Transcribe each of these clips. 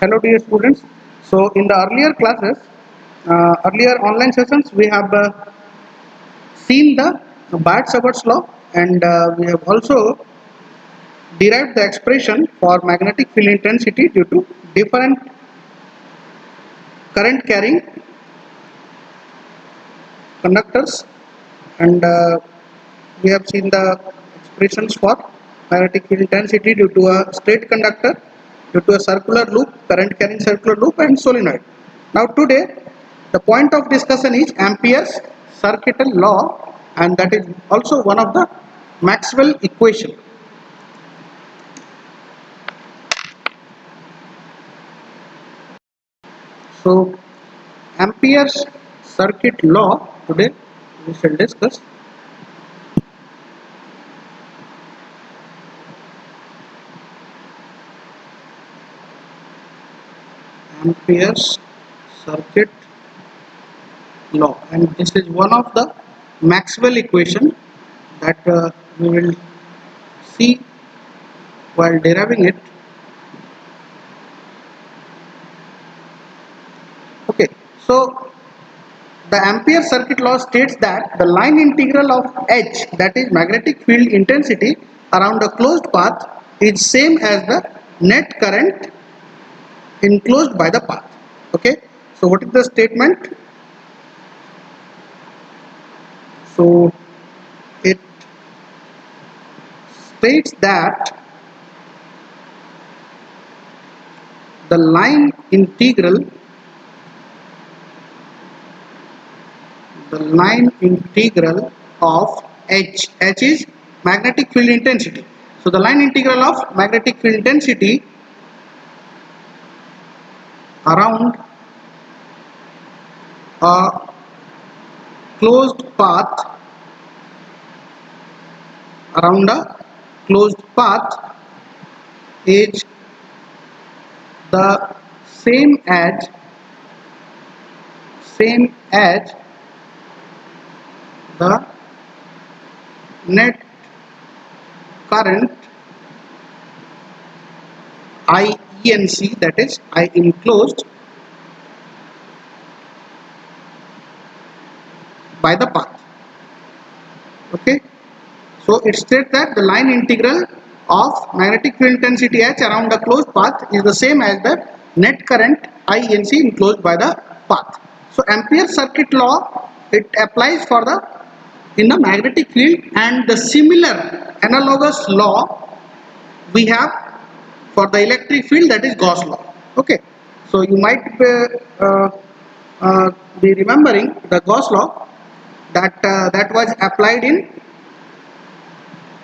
Hello dear students. So in the earlier classes, earlier online sessions, we have seen the Biot-Savart's law, and we have also derived the expression for magnetic field intensity due to different current carrying conductors, and we have seen the expressions for magnetic field intensity due to a straight conductor, due to a circular loop, current carrying circular loop, and solenoid. Now today the point of discussion is Ampere's circuital law, and that is also one of the Maxwell equation. So Ampere's circuit law, today we shall discuss. Ampere's circuit law, and this is one of the Maxwell equation that we will see while deriving it. Okay, so the Ampere circuit law states that the line integral of H, that is magnetic field intensity, around a closed path is same as the net current enclosed by the path. Okay, so what is the statement? So it states that the line integral of H is magnetic field intensity. So the line integral of magnetic field intensity around a closed path is the same as the net current IENC, that is I enclosed by the path. Okay, so it states that the line integral of magnetic field intensity H around the closed path is the same as the net current IENC enclosed by the path. So Ampere circuit law, it applies for the in the magnetic field, and the similar analogous law we have for the electric field, that is Gauss law. Okay, so you might be remembering the Gauss law that was applied in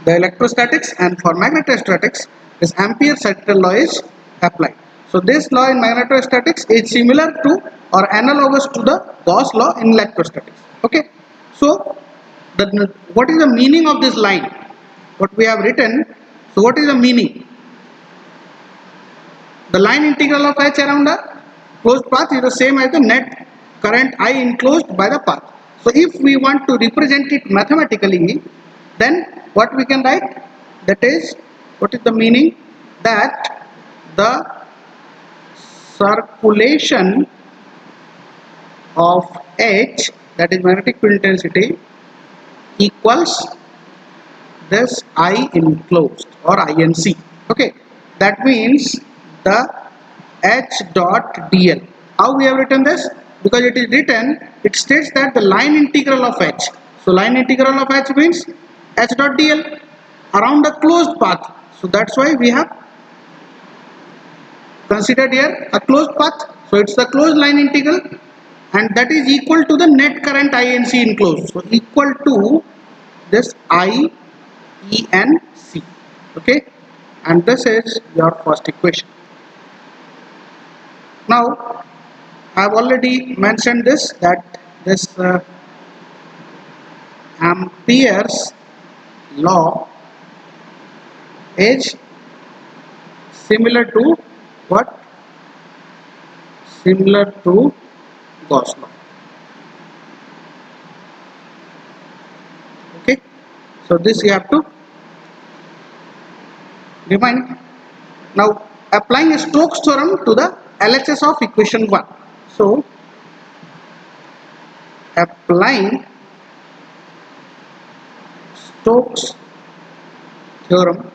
the electrostatics, and for magnetostatics this Ampere circuit law is applied. So this law in magnetostatics is similar to or analogous to the Gauss law in electrostatics. Okay, so what is the meaning of this line, what we have written? So what is the meaning? The line integral of H around a closed path is the same as the net current I enclosed by the path. So if we want to represent it mathematically, then what we can write? That is, what is the meaning? That the circulation of H, that is magnetic field intensity, equals this I enclosed or INC. Okay, that means the H dot dl. How we have written this? Because it is written, it states that the line integral of H. So line integral of H means H dot dl around a closed path. So that's why we have considered here a closed path. So it's the closed line integral, and that is equal to the net current INC enclosed. So equal to this IENC. Okay, and this is your first equation. Now I have already mentioned this, that this Ampere's law is similar to what? Similar to Gauss law. Okay, so this you have to remind. Now applying Stokes theorem to the LHS of equation 1. So applying Stokes theorem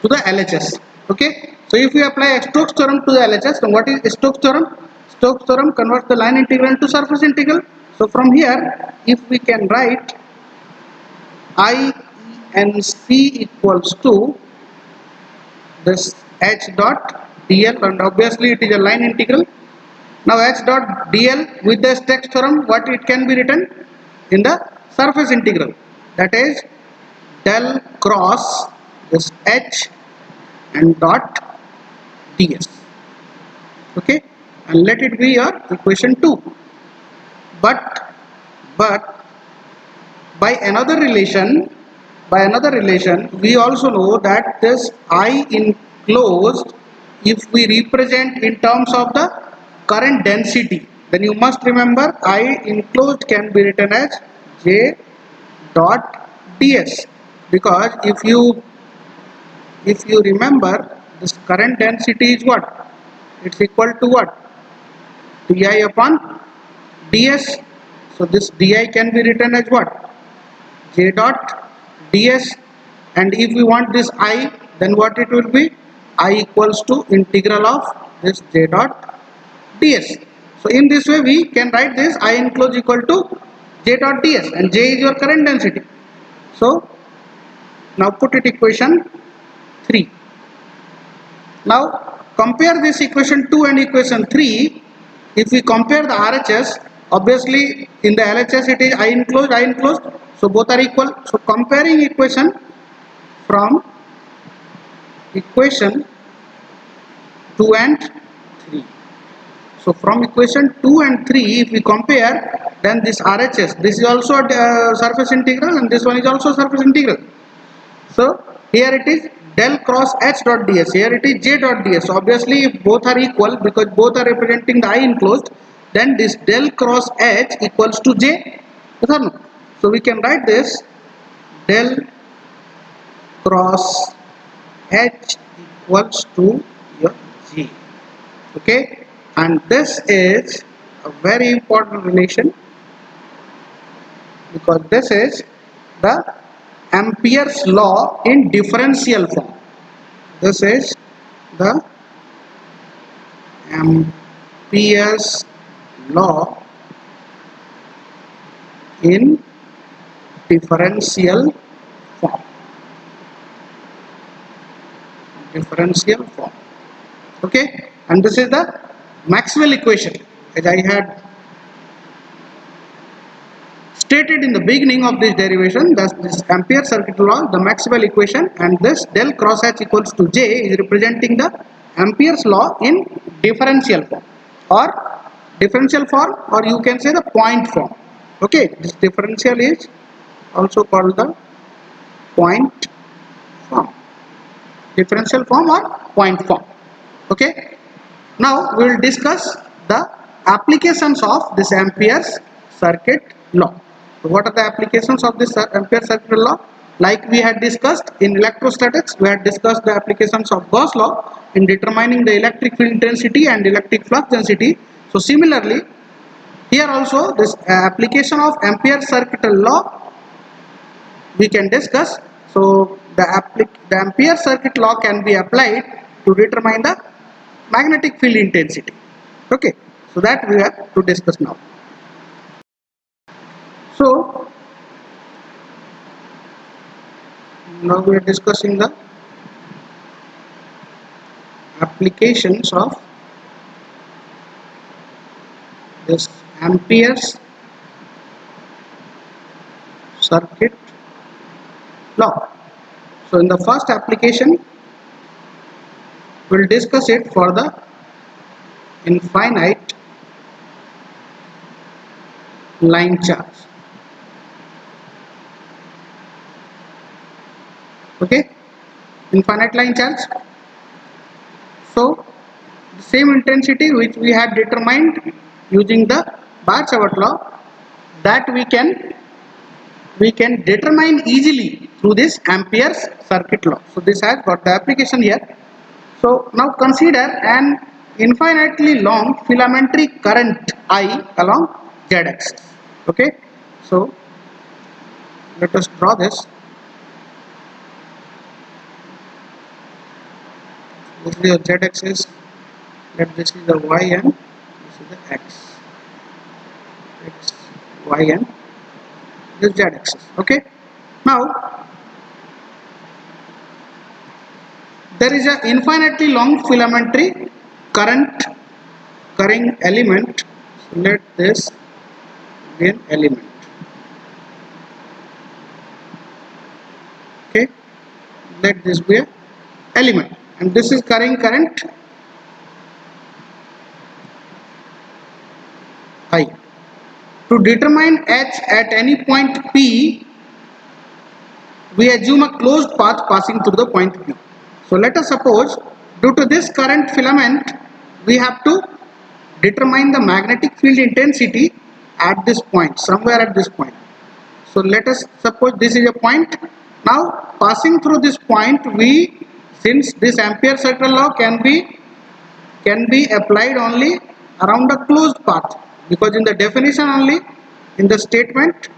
to the LHS. Okay. So if we apply Stokes theorem to the LHS, then what is Stokes theorem? Stokes theorem converts the line integral to surface integral. So from here, if we can write I and C equals to this H dot dl, and obviously it is a line integral. Now H dot dl with the Stokes theorem, what it can be written in the surface integral, that is del cross this H and dot ds. Okay, and let it be your equation 2. But by another relation, we also know that this I enclosed, if we represent in terms of the current density, then you must remember I enclosed can be written as J dot ds, because if you remember, this current density is what? It's equal to what? Di upon ds. So this di can be written as what? J dot ds. And if we want this I, then what it will be? I equals to integral of this j dot ds. So in this way we can write this I enclosed equal to j dot ds, and j is your current density. So now put it equation 3. Now compare this equation 2 and equation 3. If we compare the RHS, obviously in the LHS it is I enclosed, so both are equal. So comparing equation from equation 2 and 3. So from equation 2 and 3, if we compare, then this RHS, this is also a surface integral, and this one is also surface integral. So here it is del cross H dot ds, here it is J dot ds. So obviously if both are equal, because both are representing the I enclosed, then this del cross H equals to J. So we can write this del cross H equals to your G. Okay, and this is a very important relation, because this is the Ampere's law in differential form. This is the Ampere's law in differential form. Okay, and this is the Maxwell equation, as I had stated in the beginning of this derivation. Thus this Ampere circuit law, the Maxwell equation, and this del cross H equals to J is representing the Ampere's law in differential form, or you can say the point form. Okay, this differential is also called the point form, differential form or point form. Okay, now we will discuss the applications of this Ampere's circuit law. So what are the applications of this Ampere circuit law? Like we had discussed in electrostatics, we had discussed the applications of Gauss law in determining the electric field intensity and electric flux density. So similarly, here also this application of Ampere circuit law we can discuss. So the Ampere circuit law can be applied to determine the magnetic field intensity. Okay, so that we have to discuss now. So now we are discussing the applications of this Ampere's circuit law. So in the first application, we will discuss it for the infinite line charge. Okay, infinite line charge. So the same intensity which we had determined using the Bar-Savart law, that we can determine easily through this Ampere's circuit law. So this has got the application here. So now consider an infinitely long filamentary current I along z axis. Okay, so let us draw this. This is your z axis. Let this is the y and this is the x, y and this z axis. Okay, now there is an infinitely long filamentary current carrying element. So let this be an element. Okay, let this be an element, and this is carrying current I. To determine H at any point P, we assume a closed path passing through the point P. So let us suppose, due to this current filament, we have to determine the magnetic field intensity at this point, somewhere at this point. So let us suppose this is a point. Now passing through this point, since this Ampere circuit law can be applied only around a closed path, because in the definition only, in the statement,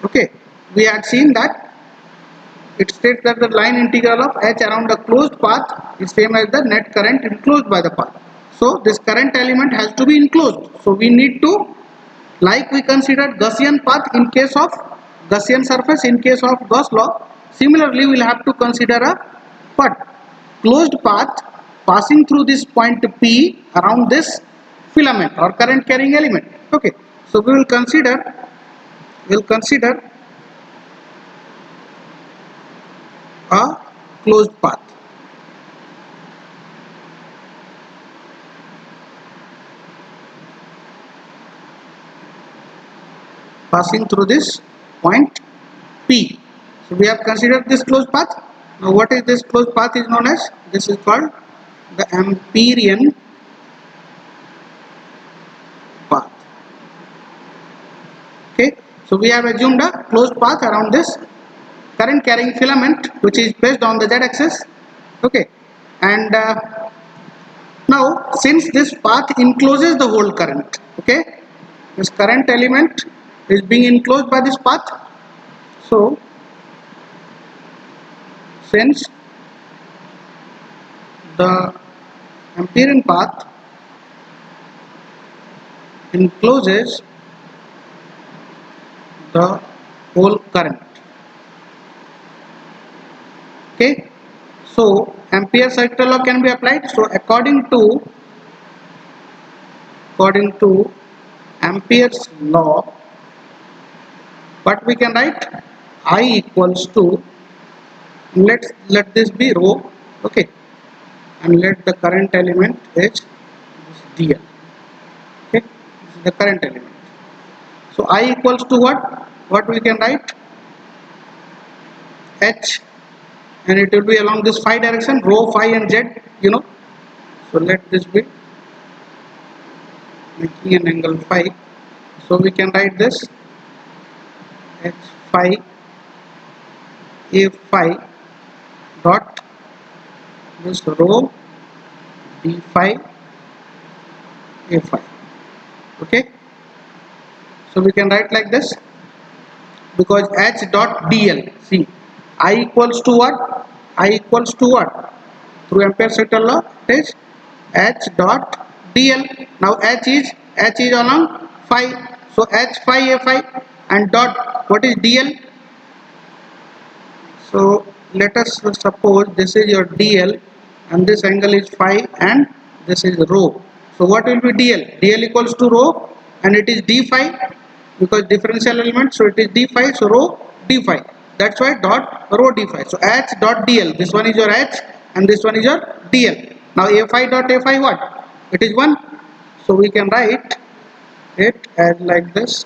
okay, we had seen that it states that the line integral of H around a closed path is same as the net current enclosed by the path. So this current element has to be enclosed. So we need to, like we considered Gaussian path in case of Gaussian surface in case of Gauss law, similarly we will have to consider a closed path passing through this point P around this filament or current carrying element. Okay, so we will consider a closed path. Passing through this point P. So we have considered this closed path. Now what is this closed path is known as? This is called the Amperian path. Okay. So we have assumed a closed path around this current carrying filament, which is based on the z-axis. Okay. And now since this path encloses the whole current, okay, this current element is being enclosed by this path. So since the Amperian path encloses the whole current, okay, so Ampere circuit law can be applied. So according to Ampere's law, what we can write, I equals to, let this be rho, okay, and let the current element is dl. Okay, this is the current element. So I equals to what we can write, H, and it will be along this phi direction, rho, phi and z, you know. So let this be making an angle phi. So we can write this H phi A phi dot this rho d phi A phi. Okay, so we can write like this, because H dot dl, see, I equals to what? I equals to what? Through Ampere circuit law, it is H dot dl. Now H is along phi, so H phi A phi, and dot, what is dl? So let us suppose this is your dl and this angle is phi and this is rho. So what will be dl? dl equals to rho, and it is d phi because differential element, so it is d phi, so rho d phi. That's why dot rho d phi. So H dot dl, this one is your H and this one is your dl. Now A phi dot A phi, what? It is 1. So we can write it as like this.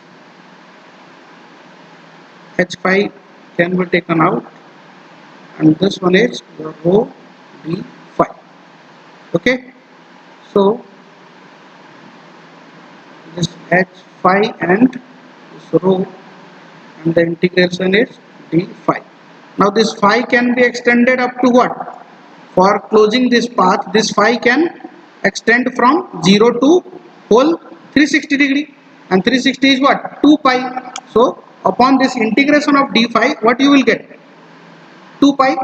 H phi can be taken out, and this one is rho d phi. Okay, so this H phi and this So rho, and the integration is d phi. Now this phi can be extended up to what? For closing this path, this phi can extend from 0 to whole 360 degree, and 360 is what? 2 pi. So upon this integration of d phi, what you will get? 2 pi.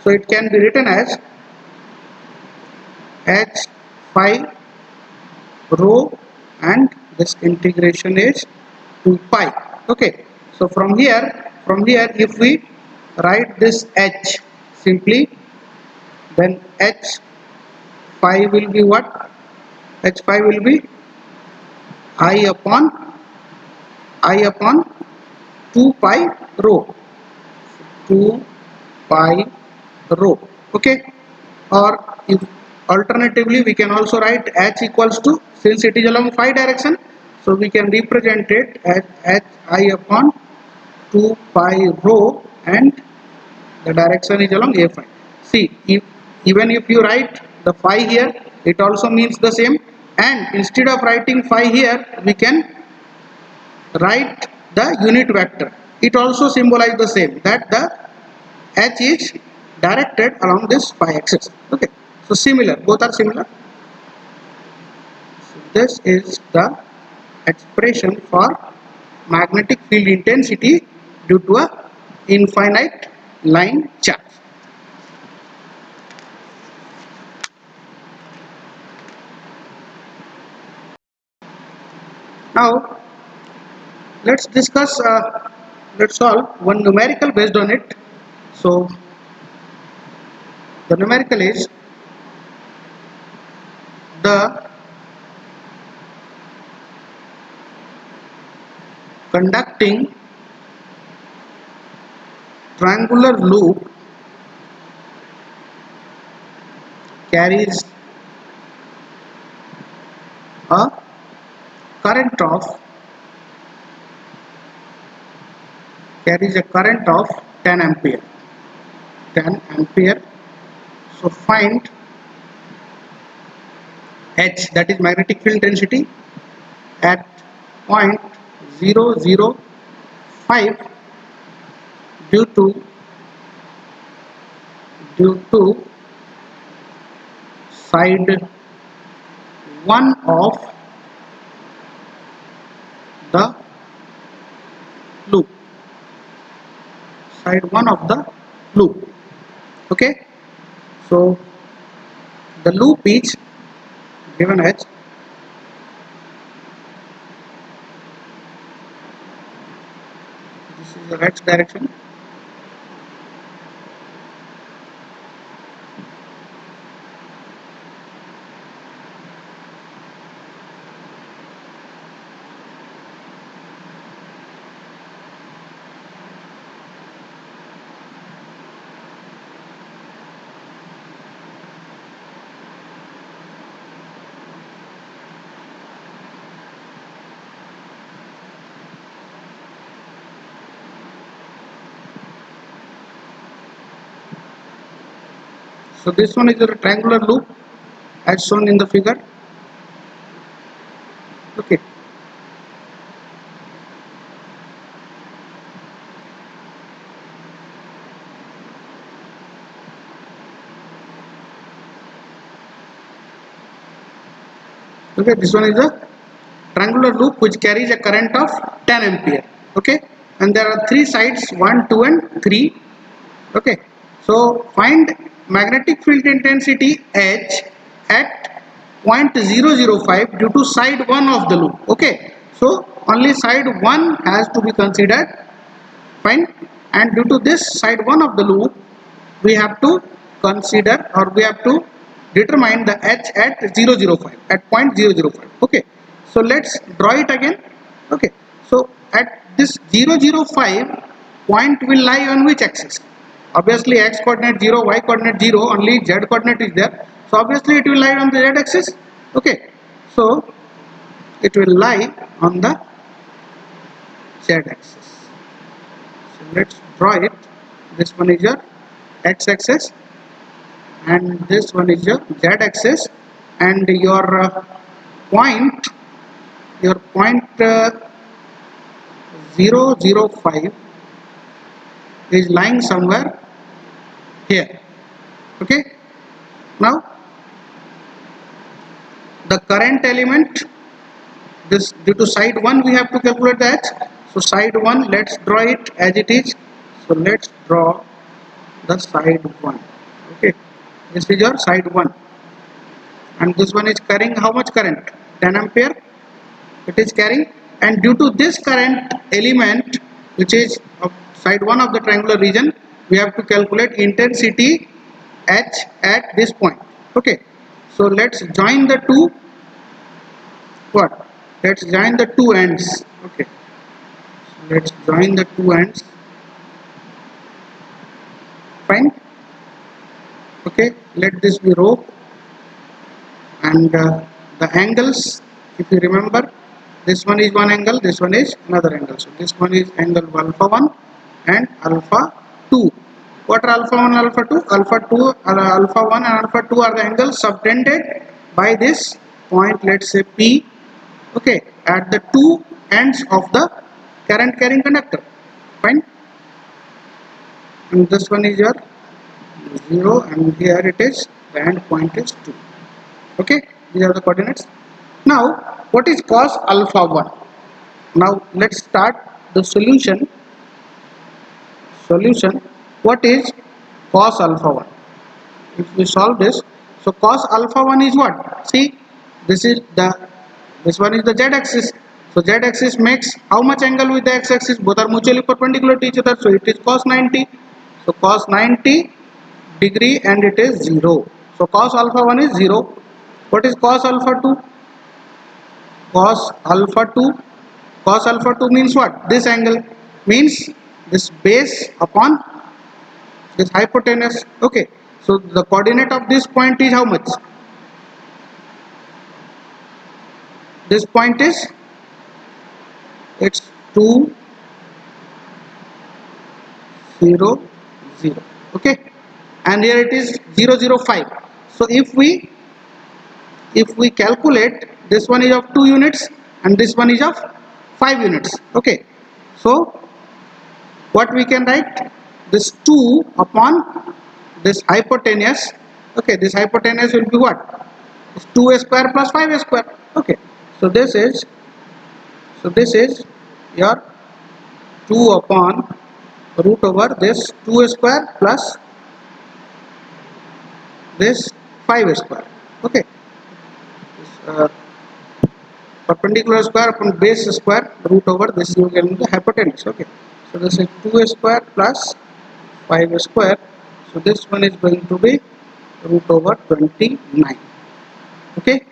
So it can be written as h phi rho, and this integration is 2 pi. Okay, so from here if we write this h simply, then h phi will be what? H phi will be i upon 2 pi rho, 2 pi rho. Okay, or if alternatively we can also write h equals to, since it is along phi direction, so we can represent it as h I upon 2 pi rho, and the direction is along a phi. See, even if you write the phi here, it also means the same, and instead of writing phi here, we can write the unit vector. It also symbolizes the same, that the h is directed along this phi axis. Okay, so similar, both are similar. So this is the expression for magnetic field intensity due to a infinite line charge. Now let's discuss, let's solve one numerical based on it. So the numerical is the conducting triangular loop carries a current of 10 ampere. 10 ampere. So find H, that is magnetic field intensity, at point 005 due to side 1 of the loop. Side 1 of the loop. Okay. So the loop is given as this is the x direction. So this one is a triangular loop as shown in the figure. Okay. Okay, this one is a triangular loop which carries a current of 10 ampere. Okay, and there are three sides, 1, 2 and 3. Okay, so find magnetic field intensity H at point 005 due to side 1 of the loop. Okay, so only side 1 has to be considered. Fine, and due to this side 1 of the loop, we have to consider, or we have to determine the H at 005, at point 005. Okay, so let's draw it again. Okay, so at this 005 point will lie on which axis? Obviously x coordinate 0, y coordinate 0, only z coordinate is there, so obviously it will lie on the z axis. Okay, so it will lie on the z axis. So let's draw it. This one is your x axis and this one is your z axis, and your point 005 is lying somewhere here. Okay. Now the current element, this due to side 1 we have to calculate the h. So side 1, let's draw it as it is. So let's draw the side 1. Okay, this is your side 1, and this one is carrying how much current? 10 ampere it is carrying, and due to this current element which is of side 1 of the triangular region, we have to calculate intensity h at this point. Okay, so let's join the two, what? Let's join the two ends. Okay, so let's join the two ends. Fine. Okay, let this be rho, and the angles, if you remember, this one is one angle, this one is another angle. So this one is angle alpha 1 and alpha 2. What are alpha 1 and alpha 2? Alpha 1 and alpha 2 are the angles subtended by this point, let's say P, okay, at the two ends of the current carrying conductor. Fine. And this one is your 0, and here it is, the end point is 2. Okay, these are the coordinates. Now what is cos alpha 1? Now let's start the solution. What is cos alpha 1? If we solve this, so cos alpha 1 is what? See, this one is the z axis. So z axis makes how much angle with the x axis? Both are mutually perpendicular to each other, so it is cos 90. So cos 90 degree, and it is 0. So cos alpha 1 is 0. What is cos alpha 2? Cos alpha 2 means what? This angle means this base upon this hypotenuse. Okay, so the coordinate of this point is how much? This point is, it's 2 0 0. Okay, and here it is 0 0 5. So if we calculate, this one is of 2 units and this one is of 5 units. Okay, so what we can write? This 2 upon this hypotenuse. Okay, this hypotenuse will be what? It's 2a square plus 5a square. Okay, so this is your 2 upon root over this 2a square plus this 5a square. Okay, perpendicular square upon base square root over this, you get the hypotenuse. Okay, so this is 2a square plus 5a square. So this one is going to be root over 29. Okay,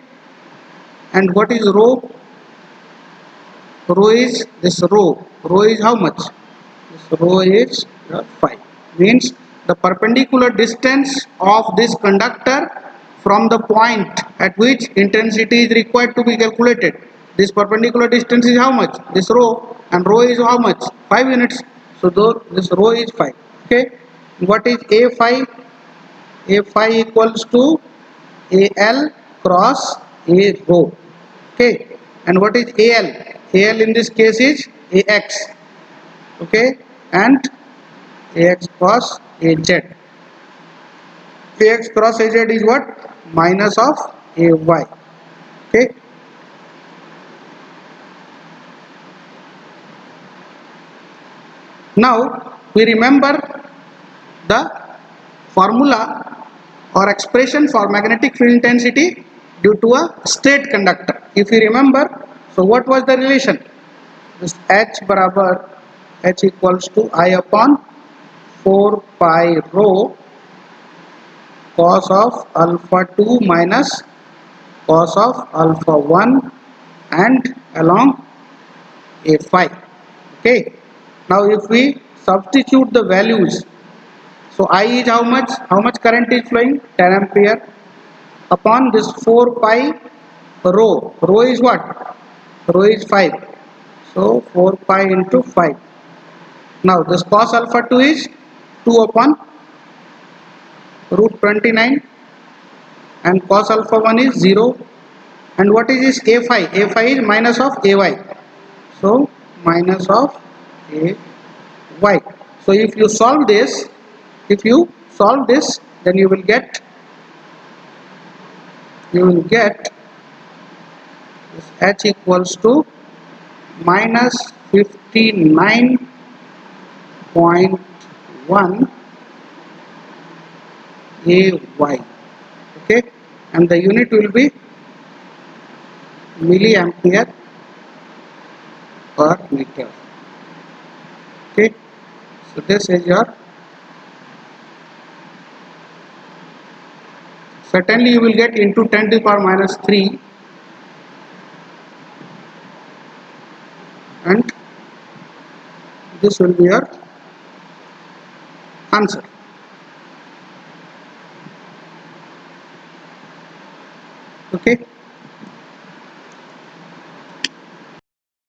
and what is rho? Rho is this rho is how much? This rho is 5. Means the perpendicular distance of this conductor from the point at which intensity is required to be calculated. This perpendicular distance is how much? This rho, and rho is how much? 5 units. So this rho is 5. Okay, what is A5? A5 equals to AL cross A rho. Okay, and what is AL? AL in this case is AX. Okay, and AX cross AZ. AX cross AZ is what? Minus of AY. Okay, now we remember the formula or expression for magnetic field intensity due to a straight conductor. If you remember, so what was the relation? This H barabar H equals to I upon 4 pi rho cos of alpha 2 minus cos of alpha 1 and along A5. Okay, now if we substitute the values, so I is how much? How much current is flowing? 10 ampere upon this 4 pi rho. Rho is what? Rho is 5. So 4 pi into 5. Now this cos alpha 2 is 2 upon root 29, and cos alpha 1 is 0. And what is this A5? A5 is minus of AY. So minus of a y. So if you solve this, then you will get this h equals to minus 59.1 AY. Okay, and the unit will be milliampere per meter. Okay, so this is your, certainly you will get into 10 to the power minus 3, and this will be your answer. Okay.